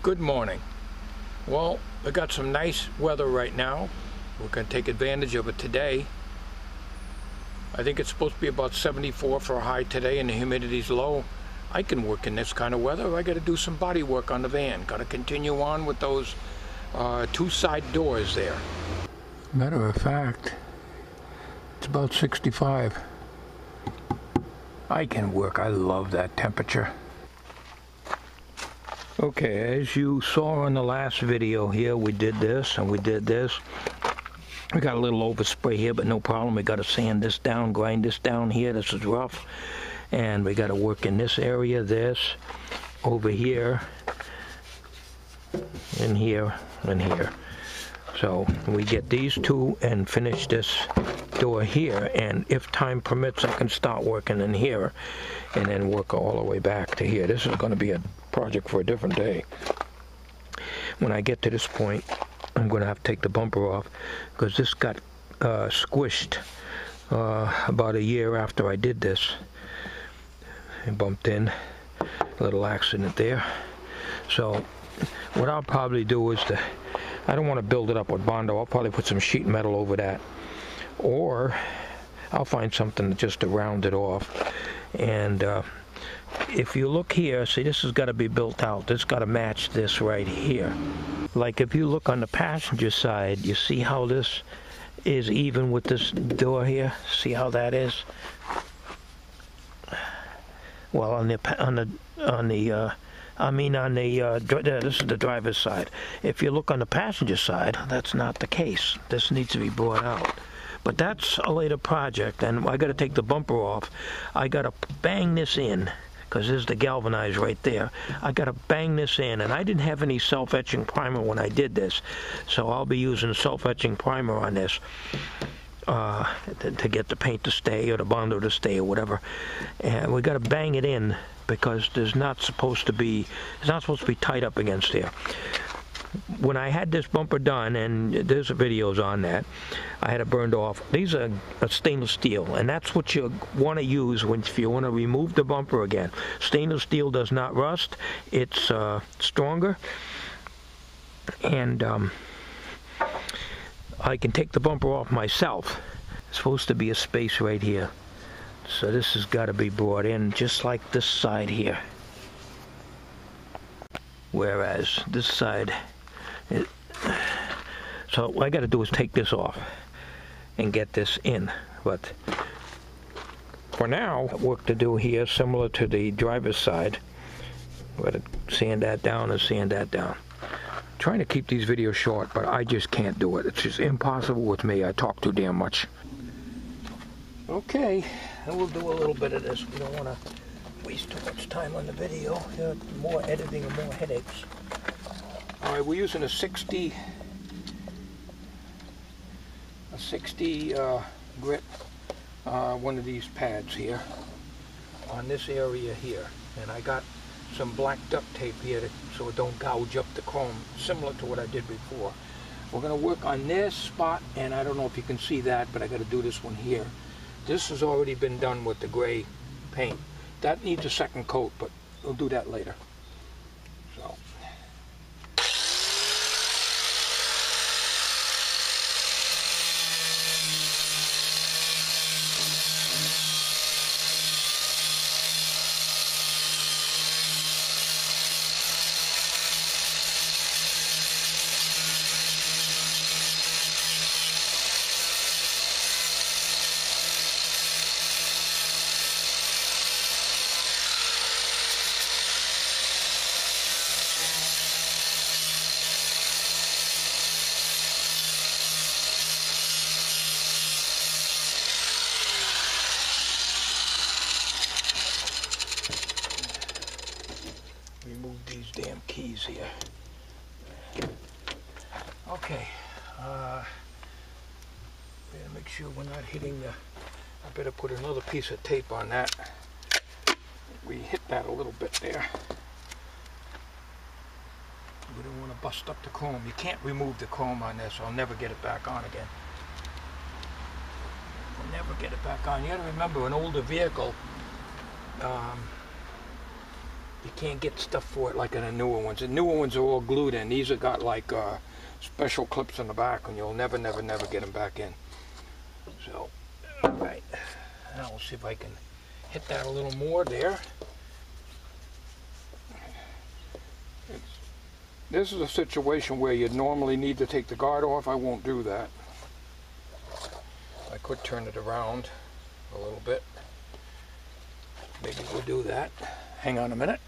Good morning. Well, we got some nice weather right now. We're going to take advantage of it today. I think it's supposed to be about 74 for a high today and the humidity's low. I can work in this kind of weather. I got to do some body work on the van. Got to continue on with those two side doors there. Matter of fact, it's about 65. I can work. I love that temperature. Okay, as you saw in the last video here, we did this and we did this. We got a little overspray here, but no problem. We got to sand this down, grind this down here. This is rough. And we got to work in this area, this, over here, in here, and here. So we get these two and finish this door here, and if time permits, I can start working in here and then work all the way back to here. This is going to be a project for a different day. When I get to this point, I'm going to have to take the bumper off because this got squished about a year after I did this. I bumped in, a little accident there. So what I'll probably do is I don't want to build it up with Bondo. I'll probably put some sheet metal over that, or I'll find something just to round it off. And if you look here, see, this has got to be built out. This got to match this right here. Like if you look on the passenger side, you see how this is even with this door here. See how that is? Well, this is the driver's side. If you look on the passenger side, that's not the case. This needs to be brought out. But that's a later project, and I got to take the bumper off. I got to bang this in, because there's the galvanized right there. I got to bang this in, and I didn't have any self-etching primer when I did this, so I'll be using self-etching primer on this to get the paint to stay, or the Bondo to stay, or whatever. And we got to bang it in because it's not supposed to be tight up against there. When I had this bumper done, and there's videos on that, I had it burned off. These are stainless steel, and that's what you want to use if you want to remove the bumper again. Stainless steel does not rust. It's stronger, and I can take the bumper off myself. It's supposed to be a space right here, so this has got to be brought in just like this side here, whereas this side, so what I got to do is take this off and get this in. But for now, work to do here similar to the driver's side. We're going to sand that down and sand that down. I'm trying to keep these videos short, but I just can't do it. It's just impossible with me. I talk too damn much. Okay, and we'll do a little bit of this. We don't want to waste too much time on the video. More editing and more headaches. All right, we're using a 60 grit, one of these pads here on this area here, and I got some black duct tape here so it don't gouge up the chrome, similar to what I did before. We're going to work on this spot, and I don't know if you can see that, but I got to do this one here. This has already been done with the gray paint. That needs a second coat, but we'll do that later. So. Remove these damn keys here. Okay, gotta make sure we're not hitting the, I better put another piece of tape on that. We hit that a little bit there. We don't want to bust up the chrome. You can't remove the chrome on this. I'll never get it back on again. I'll never get it back on. You gotta remember, an older vehicle, You can't get stuff for it like in the newer ones. The newer ones are all glued in. These have got like special clips in the back, and you'll never get them back in. So, all right. Now we'll see if I can hit that a little more there. This is a situation where you'd normally need to take the guard off. I won't do that. I could turn it around a little bit. Maybe we'll do that. Hang on a minute.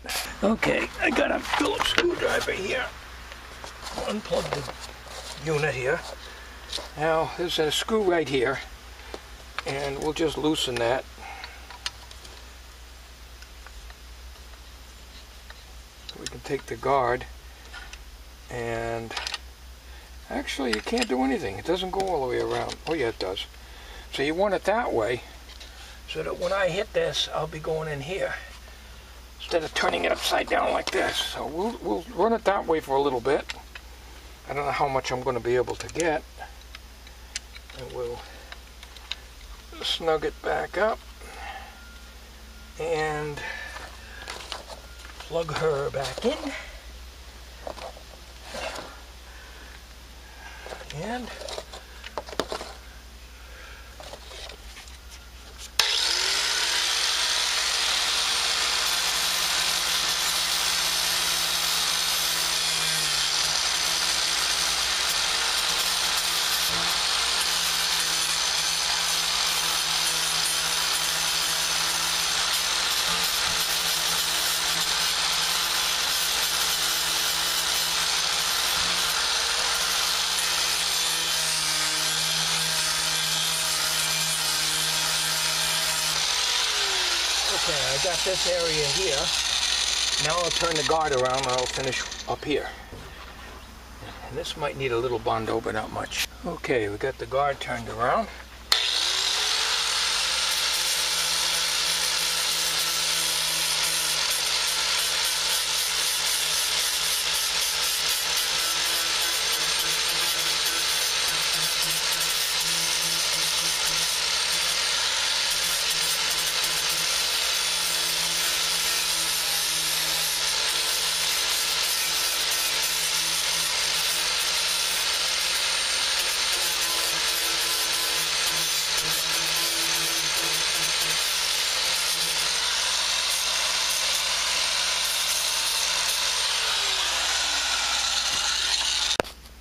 Okay, I got a Phillips screwdriver here. I'll unplug the unit here. Now, there's a screw right here, and we'll just loosen that. So we can take the guard, and actually you can't do anything. It doesn't go all the way around. Oh yeah, it does. So you want it that way, so that when I hit this, I'll be going in here, instead of turning it upside down like this. So we'll run it that way for a little bit. I don't know how much I'm going to be able to get. And we'll snug it back up and plug her back in. And okay, I got this area here. Now I'll turn the guard around and I'll finish up here. And this might need a little Bondo, but not much. Okay, we got the guard turned around.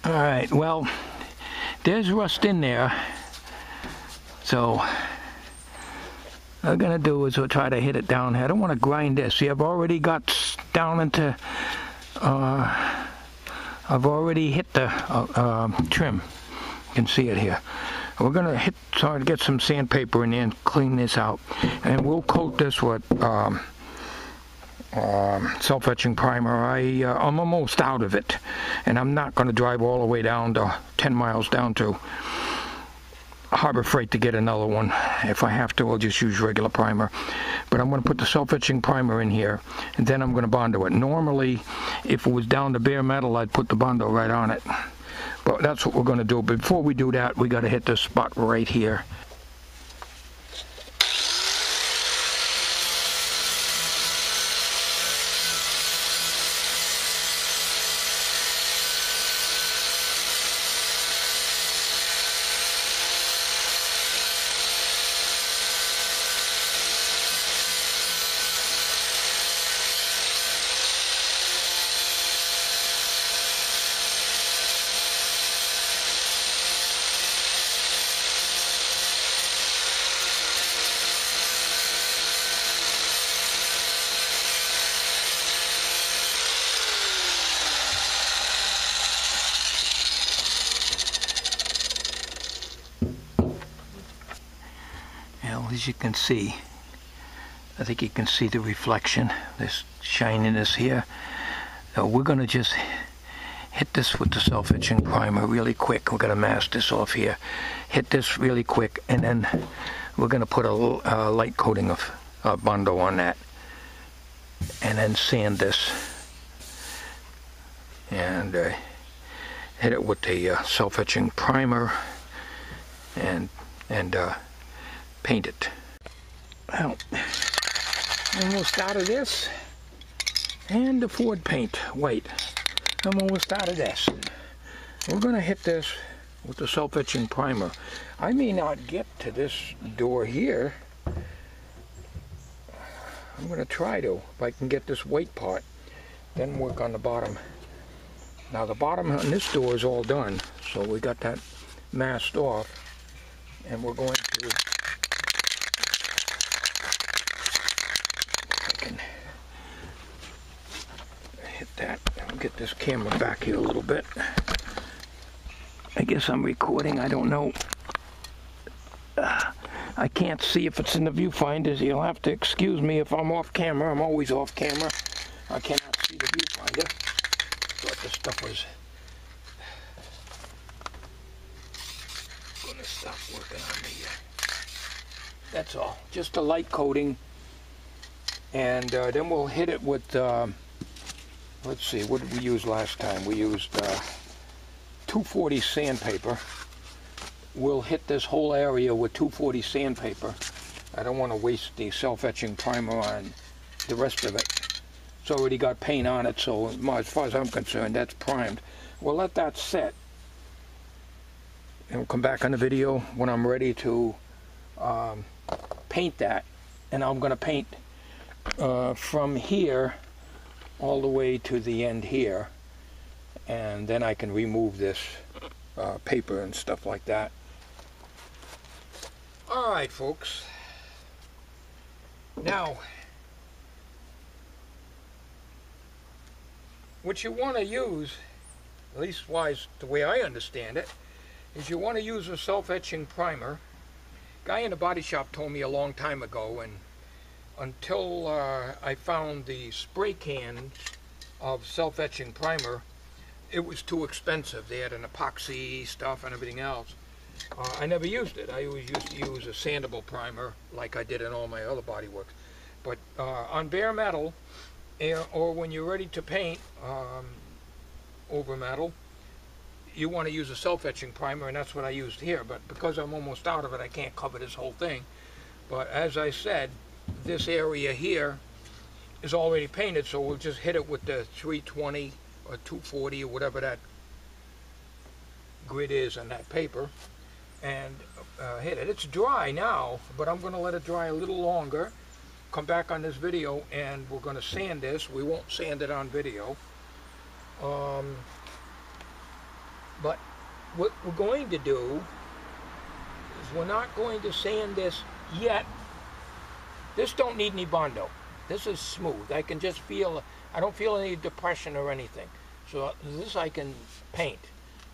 Alright, well, there's rust in there, so what I'm going to do is we'll try to hit it down here. I don't want to grind this. See, I've already got down into, I've already hit the trim. You can see it here. We're going to try to get some sandpaper in there and clean this out. And we'll coat this with self-etching primer. I'm almost out of it, and I'm not going to drive all the way down to 10 miles down to Harbor Freight to get another one. If I have to, I'll just use regular primer. But I'm going to put the self-etching primer in here, and then I'm going to Bondo it. Normally, if it was down to bare metal, I'd put the Bondo right on it. But that's what we're going to do. But before we do that, we got to hit this spot right here. As you can see, I think you can see the reflection, this shininess here. So we're going to just hit this with the self-etching primer really quick. We're going to mask this off here. Hit this really quick, and then we're going to put a light coating of Bondo on that, and then sand this, and hit it with the self-etching primer, and paint it. Well, almost out of this. And the Ford paint, white. I'm almost out of this. We're going to hit this with the self-etching primer. I may not get to this door here. I'm going to try to, if I can get this white part, then work on the bottom. Now the bottom on this door is all done, so we got that masked off, and we're going to, I can hit that. I'll get this camera back here a little bit. I guess I'm recording, I don't know. I can't see if it's in the viewfinder. You'll have to excuse me if I'm off camera. I'm always off camera. I cannot see the viewfinder. Thought this stuff was gonna stop working on me. That's all. Just a light coating, and then we'll hit it with. Let's see. What did we use last time? We used 240 sandpaper. We'll hit this whole area with 240 sandpaper. I don't want to waste the self-etching primer on the rest of it. It's already got paint on it, so as far as I'm concerned, that's primed. We'll let that set, and we'll come back on the video when I'm ready to paint that. And I'm going to paint from here all the way to the end here, and then I can remove this paper and stuff like that. Alright folks, now what you want to use, at least wise the way I understand it, is you want to use a self-etching primer. Guy in the body shop told me a long time ago, and until I found the spray can of self-etching primer, it was too expensive. They had an epoxy stuff and everything else. I never used it. I always used to use a sandable primer like I did in all my other body works. But on bare metal, or when you're ready to paint over metal, you want to use a self-etching primer, and that's what I used here. But because I'm almost out of it, I can't cover this whole thing. But as I said, this area here is already painted, so we'll just hit it with the 320 or 240 or whatever that grid is on that paper, and hit it. It's dry now, but I'm going to let it dry a little longer. Come back on this video and we're going to sand this. We won't sand it on video. But what we're going to do is we're not going to sand this yet. This don't need any Bondo. This is smooth. I can just feel, I don't feel any depression or anything. So this I can paint.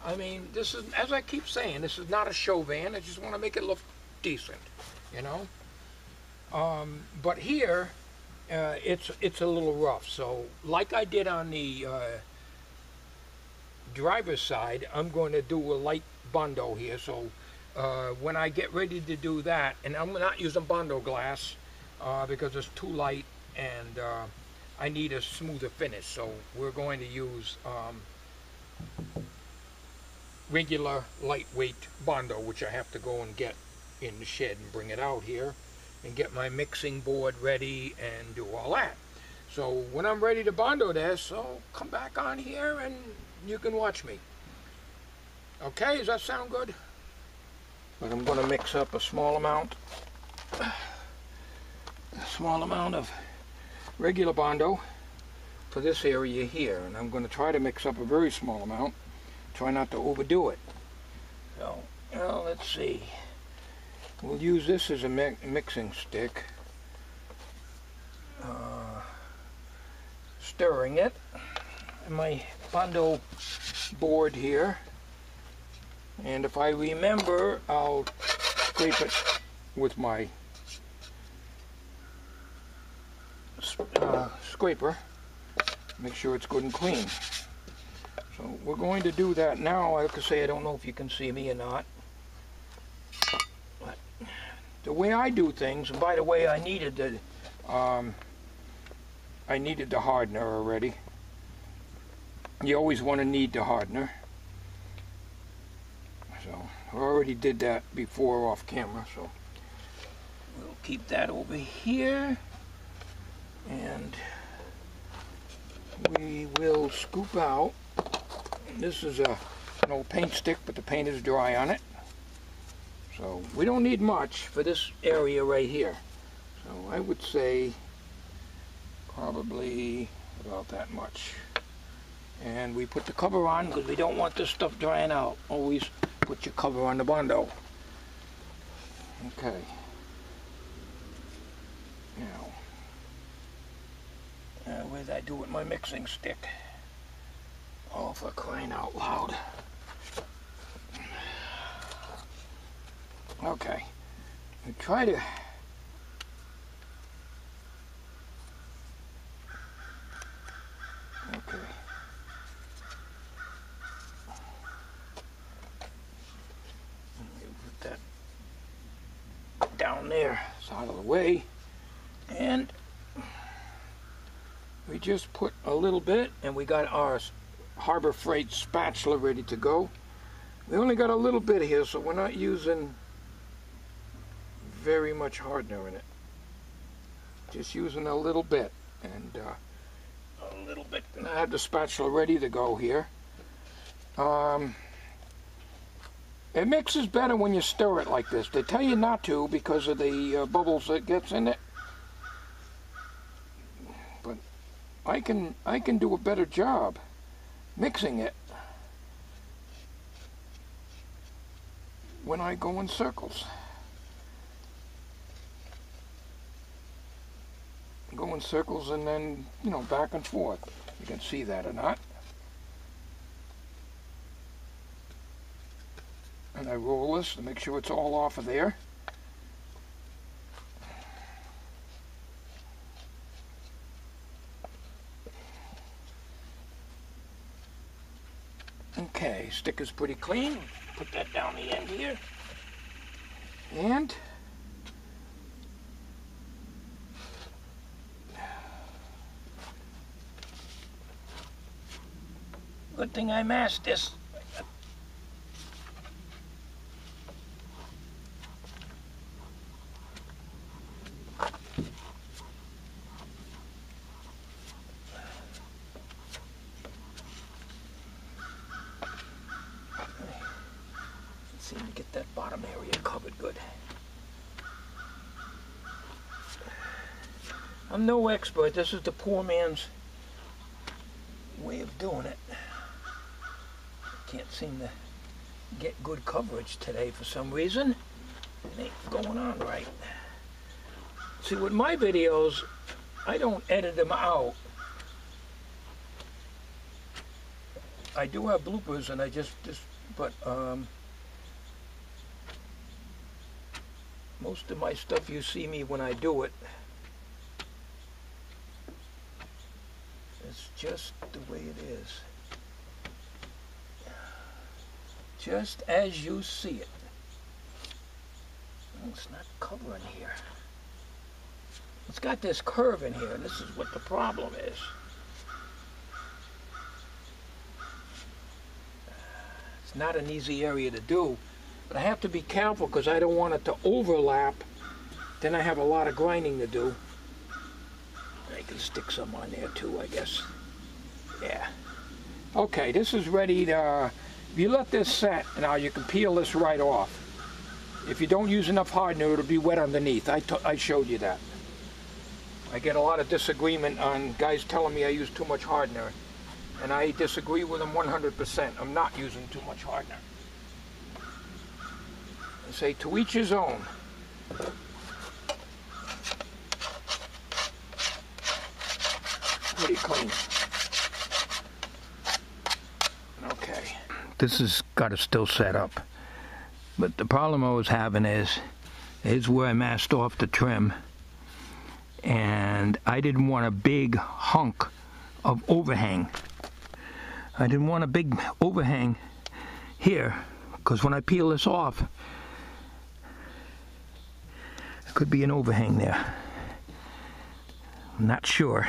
I mean, this is, as I keep saying, this is not a show van. I just want to make it look decent, you know. But here, it's a little rough. So like I did on the driver's side, I'm going to do a light Bondo here. So when I get ready to do that, and I'm not using Bondo glass because it's too light, and I need a smoother finish. So we're going to use regular lightweight Bondo, which I have to go and get in the shed and bring it out here and get my mixing board ready and do all that. So when I'm ready to Bondo this, so come back on here and you can watch me. Okay, does that sound good? But I'm going to mix up a small amount of regular Bondo for this area here, and I'm going to try to mix up a very small amount. Try not to overdo it. So, well, let's see. We'll use this as a mixing stick. Stirring it. And my Bondo board here. And if I remember, I'll scrape it with my scraper. Make sure it's good and clean. So we're going to do that now. Like I say, I don't know if you can see me or not. But the way I do things, and by the way, I needed the hardener already. You always want to need the hardener. So I already did that before off camera. So we'll keep that over here. And we will scoop out. This is an old paint stick, but the paint is dry on it. So we don't need much for this area right here. So I would say probably about that much. And we put the cover on because we don't want this stuff drying out. Always put your cover on the Bondo. Okay. Now, what did I do with my mixing stick? Oh, for crying out loud. Okay. We try to... Okay. Put that down there. It's out of the way. And we just put a little bit, and we got our Harbor Freight spatula ready to go. We only got a little bit here, so we're not using very much hardener in it. Just using a little bit, and a little bit. And I have the spatula ready to go here. It mixes better when you stir it like this. They tell you not to because of the bubbles that gets in it. But I can do a better job mixing it when I go in circles. Go in circles and then, you know, back and forth. You can see that or not. And I roll this to make sure it's all off of there. Okay, stick is pretty clean. Put that down the end here. And good thing I masked this. Let's see if we get that bottom area covered good. I'm no expert. This is the poor man's way of doing it. Can't seem to get good coverage today for some reason. It ain't going on right. See, with my videos, I don't edit them out. I do have bloopers, and I but most of my stuff you see me when I do it. It's just the way it is. Just as you see it. Oh, it's not covering here. It's got this curve in here, and this is what the problem is. It's not an easy area to do, but I have to be careful because I don't want it to overlap. Then I have a lot of grinding to do. I can stick some on there too, I guess. Yeah. Okay, this is ready to... If you let this set, now you can peel this right off. If you don't use enough hardener, it'll be wet underneath. I showed you that. I get a lot of disagreement on guys telling me I use too much hardener, and I disagree with them 100%. I'm not using too much hardener. I say to each his own. Pretty clean. Okay. This has got to still set up. But the problem I was having is where I masked off the trim. And I didn't want a big hunk of overhang. I didn't want a big overhang here, because when I peel this off, there could be an overhang there. I'm not sure.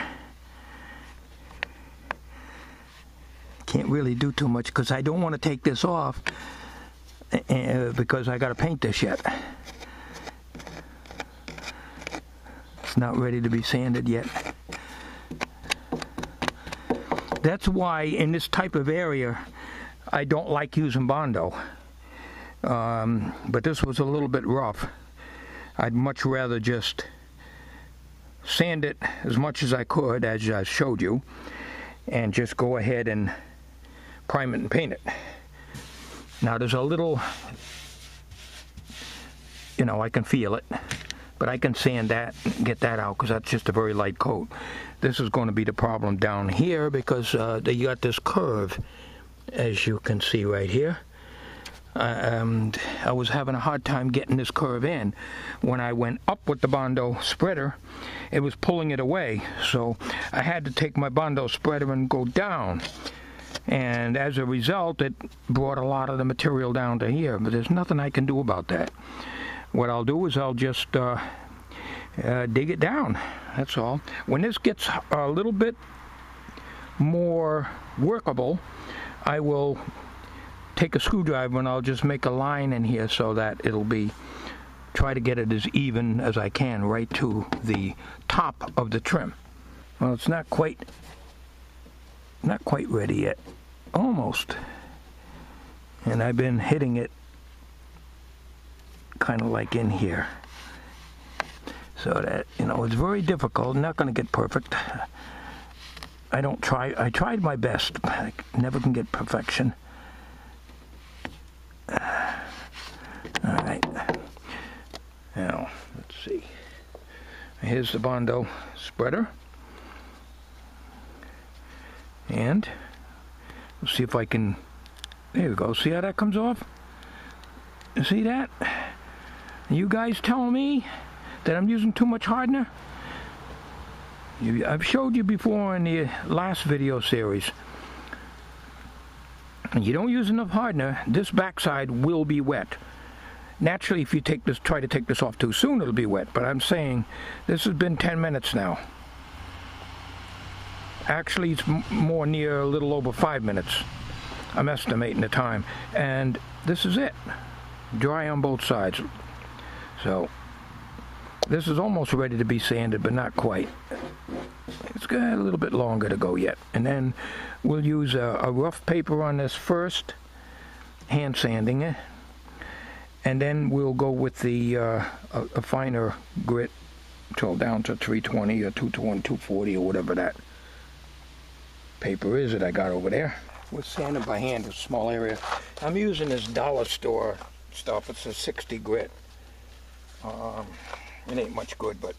Can't really do too much because I don't want to take this off because I got to paint this yet. It's not ready to be sanded yet. That's why in this type of area I don't like using Bondo. But this was a little bit rough. I'd much rather just sand it as much as I could, as I showed you, and just go ahead and prime it and paint it. Now there's a little, you know, I can feel it, but I can sand that and get that out because that's just a very light coat. This is going to be the problem down here because you got this curve, as you can see right here. And I was having a hard time getting this curve in. When I went up with the Bondo spreader, it was pulling it away. So I had to take my Bondo spreader and go down. And as a result, it brought a lot of the material down to here. But there's nothing I can do about that. What I'll do is I'll just dig it down. That's all. When this gets a little bit more workable, I will take a screwdriver and I'll just make a line in here so that it'll be, try to get it as even as I can right to the top of the trim. Well, it's not quite ready yet. Almost. And I've been hitting it kind of like in here. So that, you know, it's very difficult. Not going to get perfect. I tried my best. I never can get perfection. Alright, now let's see, here's the Bondo spreader, and we'll see if I can, there we go, see how that comes off? You see that? You guys telling me that I'm using too much hardener? I've showed you before in the last video series, and you don't use enough hardener, this backside will be wet. Naturally, if you try to take this off too soon, it'll be wet. But I'm saying this has been 10 minutes now. Actually, it's more near a little over 5 minutes. I'm estimating the time. And this is it. Dry on both sides. So this is almost ready to be sanded, but not quite. It's got a little bit longer to go yet. And then we'll use a rough paper on this first, hand sanding it, and then we'll go with the a finer grit till down to 320 or 220, 240 or whatever that paper is that I got over there. We're sanding by hand, a small area. I'm using this dollar store stuff. It's a 60 grit. It ain't much good, but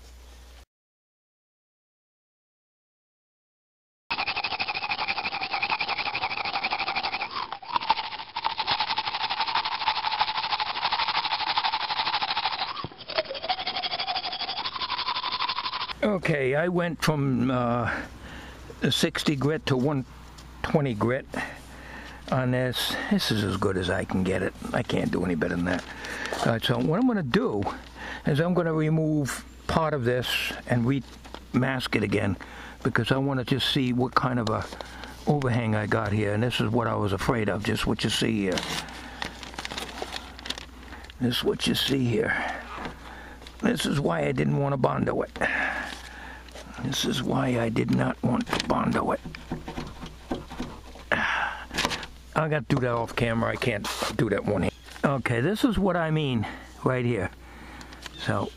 okay, I went from 60 grit to 120 grit on this. This is as good as I can get it. I can't do any better than that. So what I'm going to do is I'm going to remove part of this and remask it again, because I want to just see what kind of a overhang I got here. And this is what I was afraid of, just what you see here. This is what you see here. This is why I didn't want to Bondo it. This is why I did not want to Bondo it. I got to do that off camera. I can't do that one here. Okay, this is what I mean right here. So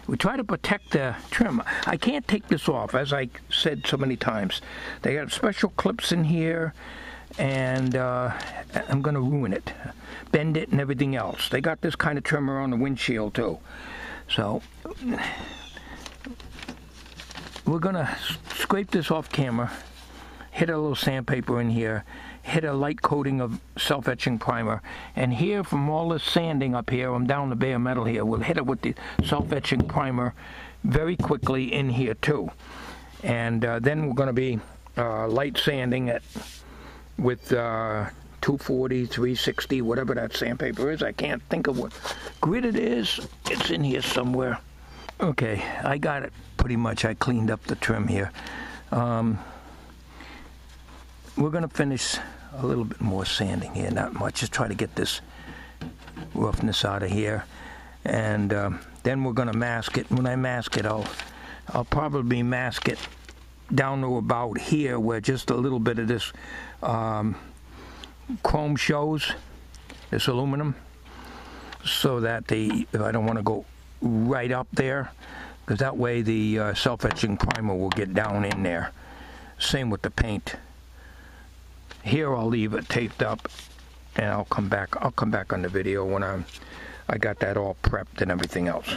we try to protect the trim. I can't take this off, as I said so many times. They got special clips in here, and I'm going to ruin it. Bend it and everything else. They got this kind of trimmer on the windshield too. So we're going to scrape this off camera, hit a little sandpaper in here, hit a light coating of self-etching primer, and here from all this sanding up here, I'm down the bare metal here, we'll hit it with the self-etching primer very quickly in here too. And then we're going to be light sanding it with 240, 360, whatever that sandpaper is. I can't think of what grit it is. It's in here somewhere. Okay, I got it pretty much. I cleaned up the trim here. We're going to finish a little bit more sanding here, not much, just try to get this roughness out of here, and then we're going to mask it. When I mask it, I'll probably mask it down to about here where just a little bit of this chrome shows, this aluminum, so that I don't want to go right up there, because that way the self-etching primer will get down in there. Same with the paint. Here I'll leave it taped up, and I'll come back on the video when I got that all prepped and everything else.